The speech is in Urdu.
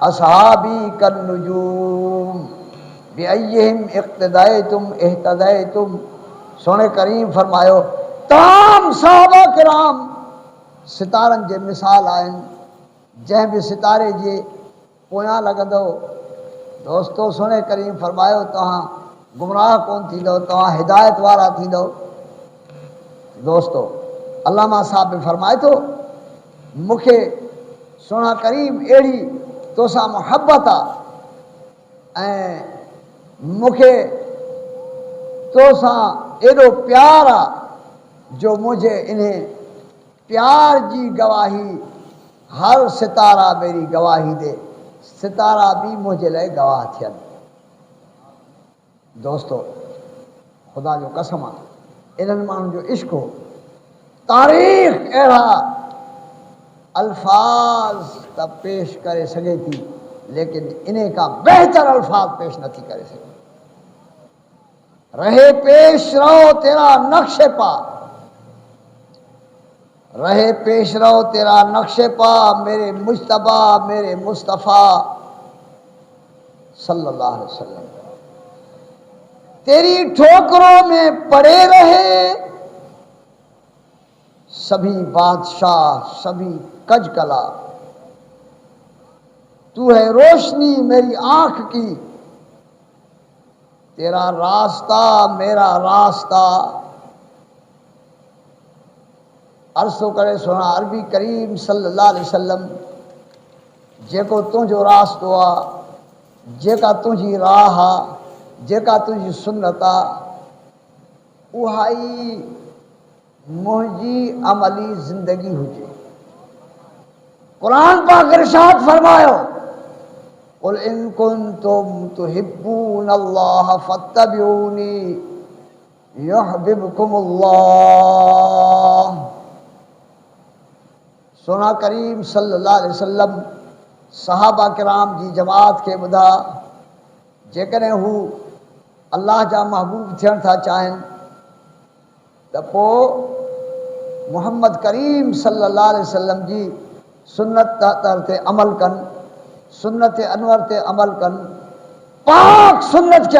اصحابی کالنجوم بأیہم اقتدیتم اہتدیتم. سونے کریم فرمایو تمام صحابہ کرام ستارن جے مثال آئن، جہیں بھی ستارے جے پویاں لگندو. دوستو سونے کریم فرمایو تہاں گمراہ کون تھی دو، تہاں ہدایت وارا تھی دو. دوستو علامہ صاحب نے فرمائے تو مکھے سونا کریم ایڑی تو سا محبت آ مکھے تو سا ایڈو پیار آ جو مجھے انہیں پیار جی گواہی ہر ستارہ میری گواہی دے، ستارہ بھی مجھے لئے گواہ تھین. دوستو خدا جو قسم آ انہن مانن جو عشق ہو. تاریخ اڑا الفاظ تا پیش کرے سگے تھی لیکن انہیں کا بہتر الفاظ پیش نہ تھی کرے سگے. رہے پیش رو تیرا نقش پا، رہے پیش رو تیرا نقش پا میرے مجتبی میرے مصطفیٰ صلی اللہ علیہ وسلم. تیری ٹھوکروں میں پڑے رہے سبھی بادشاہ سبھی کج کلا. تو ہے روشنی میری آنکھ کی، تیرا راستہ میرا راستہ. عرصو کرے سونا عربی کریم صلی اللہ علیہ وسلم جے کو تنجو راستو آ، جے کا تنجی راہ آ، جے کا تنجی سنت آ، اُہائی منجی عملی زندگی ہوجے. قرآن پاک ارشاد فرمایو قل ان کنتم تحبون اللہ فاتبعونی یحببکم اللہ. سونا کریم صلی اللہ علیہ وسلم صحابہ کرام جی جماعت کے بدا جیکنے ہو اللہ جا محبوب تھین تھا چاہیں تپو محمد کریم صلی اللہ علیہ وسلم جی سنت تر تے عمل کن، سنت انور تے عمل کن، پاک سنت کے